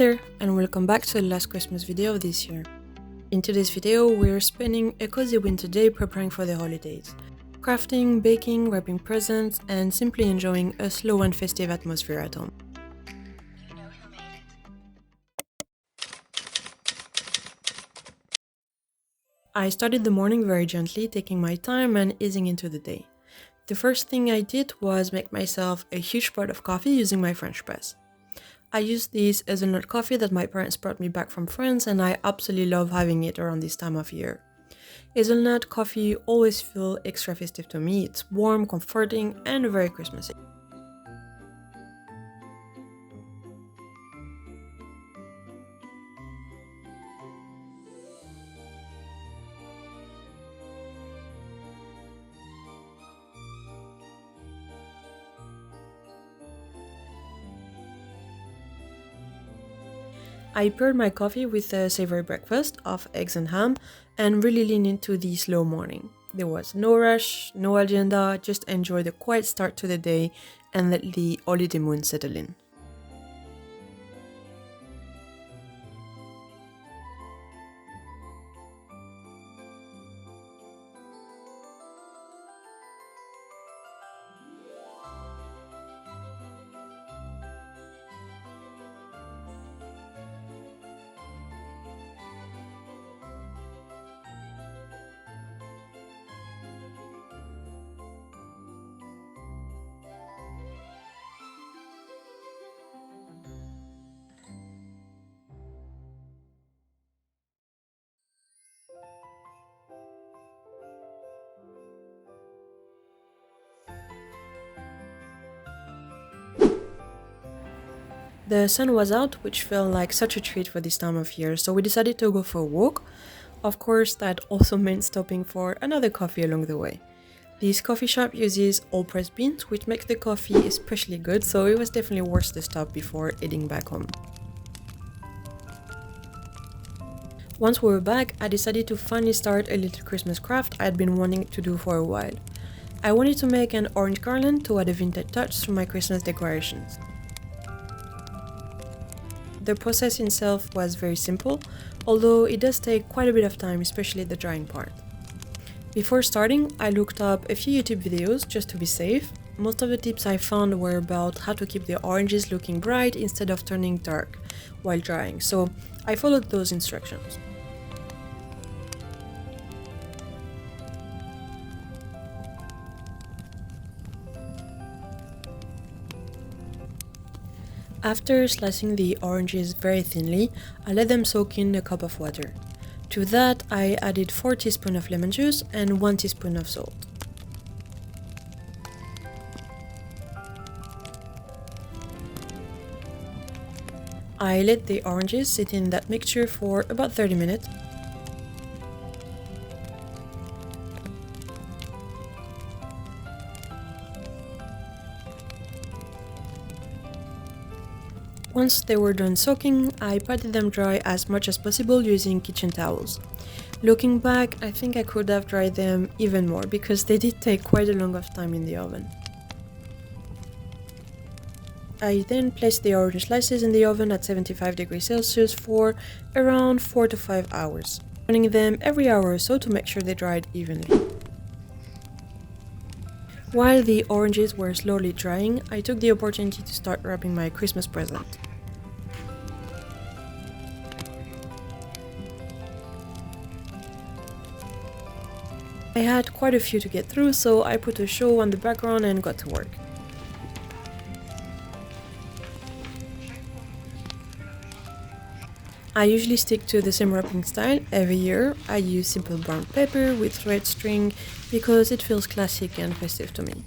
there, and welcome back to the last Christmas video of this year. In today's video, we're spending a cozy winter day preparing for the holidays, crafting, baking, wrapping presents, and simply enjoying a slow and festive atmosphere at home. I started the morning very gently, taking my time and easing into the day. The first thing I did was make myself a huge pot of coffee using my French press. I used this hazelnut coffee that my parents brought me back from France, and I absolutely love having it around this time of year. Hazelnut coffee always feels extra festive to me. It's warm, comforting, and very Christmassy. I paired my coffee with a savory breakfast of eggs and ham and really leaned into the slow morning. There was no rush, no agenda, just enjoy the quiet start to the day and let the holiday mood settle in. The sun was out, which felt like such a treat for this time of year, so we decided to go for a walk. Of course, that also meant stopping for another coffee along the way. This coffee shop uses all-pressed beans, which makes the coffee especially good, so it was definitely worth the stop before heading back home. Once we were back, I decided to finally start a little Christmas craft I had been wanting to do for a while. I wanted to make an orange garland to add a vintage touch to my Christmas decorations. The process itself was very simple, although it does take quite a bit of time, especially the drying part. Before starting, I looked up a few YouTube videos just to be safe. Most of the tips I found were about how to keep the oranges looking bright instead of turning dark while drying, so I followed those instructions. After slicing the oranges very thinly, I let them soak in a cup of water. To that, I added 4 teaspoons of lemon juice and 1 teaspoon of salt. I let the oranges sit in that mixture for about 30 minutes. Once they were done soaking, I patted them dry as much as possible using kitchen towels. Looking back, I think I could have dried them even more because they did take quite a long time in the oven. I then placed the orange slices in the oven at 75 degrees Celsius for around 4 to 5 hours, turning them every hour or so to make sure they dried evenly. While the oranges were slowly drying, I took the opportunity to start wrapping my Christmas present. I had quite a few to get through, so I put a show on the background and got to work. I usually stick to the same wrapping style every year. I use simple brown paper with thread string because it feels classic and festive to me.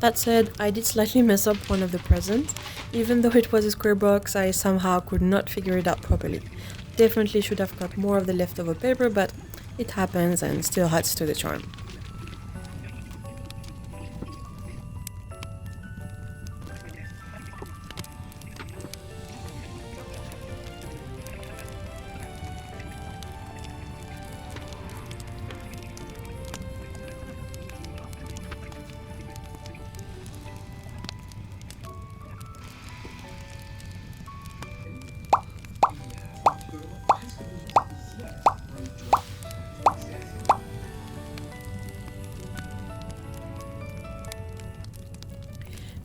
That said, I did slightly mess up one of the presents. Even though it was a square box, I somehow could not figure it out properly. Definitely should have cut more of the leftover paper, but it happens and still adds to the charm.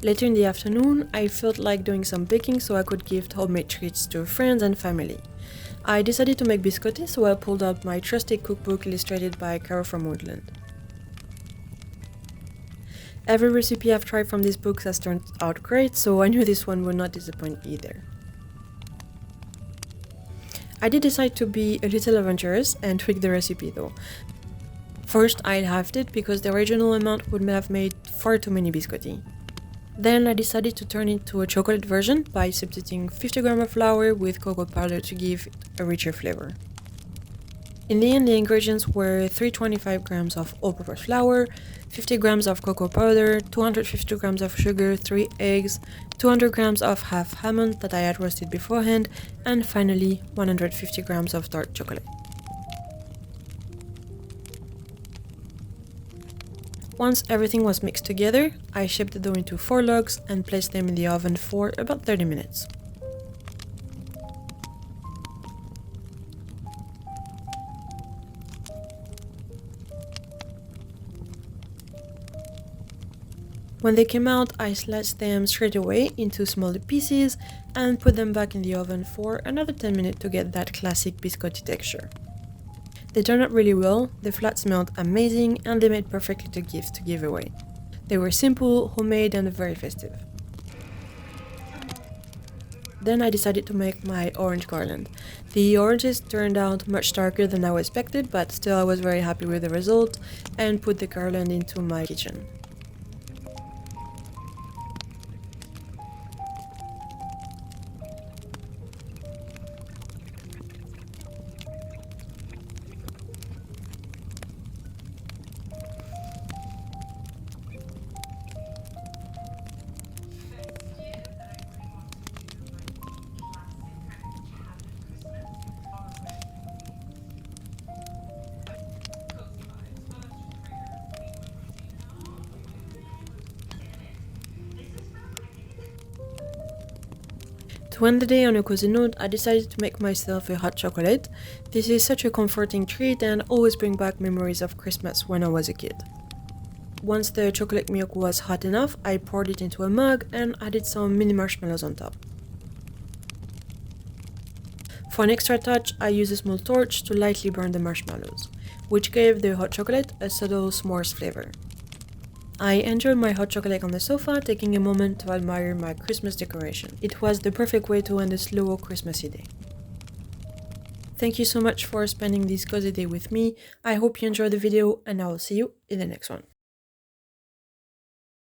Later in the afternoon, I felt like doing some baking so I could gift homemade treats to friends and family. I decided to make biscotti, so I pulled out my trusty cookbook illustrated by Carol from Woodland. Every recipe I've tried from these books has turned out great, so I knew this one would not disappoint either. I did decide to be a little adventurous and tweak the recipe though. First, I halved it because the original amount would have made far too many biscotti. Then I decided to turn it to a chocolate version by substituting 50 grams of flour with cocoa powder to give it a richer flavor. In the end, the ingredients were 325 grams of all-purpose flour, 50 grams of cocoa powder, 250 grams of sugar, 3 eggs, 200 grams of half almond that I had roasted beforehand, and finally 150 grams of dark chocolate. Once everything was mixed together, I shaped the dough into 4 logs and placed them in the oven for about 30 minutes. When they came out, I sliced them straight away into smaller pieces and put them back in the oven for another 10 minutes to get that classic biscotti texture. They turned out really well, the flats smelled amazing, and they made perfectly to give away. They were simple, homemade, and very festive. Then I decided to make my orange garland. The oranges turned out much darker than I expected, but still I was very happy with the result and put the garland into my kitchen. To end the day on a cozy note, I decided to make myself a hot chocolate. This is such a comforting treat and always brings back memories of Christmas when I was a kid. Once the chocolate milk was hot enough, I poured it into a mug and added some mini marshmallows on top. For an extra touch, I used a small torch to lightly burn the marshmallows, which gave the hot chocolate a subtle s'mores flavor. I enjoyed my hot chocolate on the sofa, taking a moment to admire my Christmas decoration. It was the perfect way to end a slow Christmassy day. Thank you so much for spending this cozy day with me. I hope you enjoyed the video and I will see you in the next one.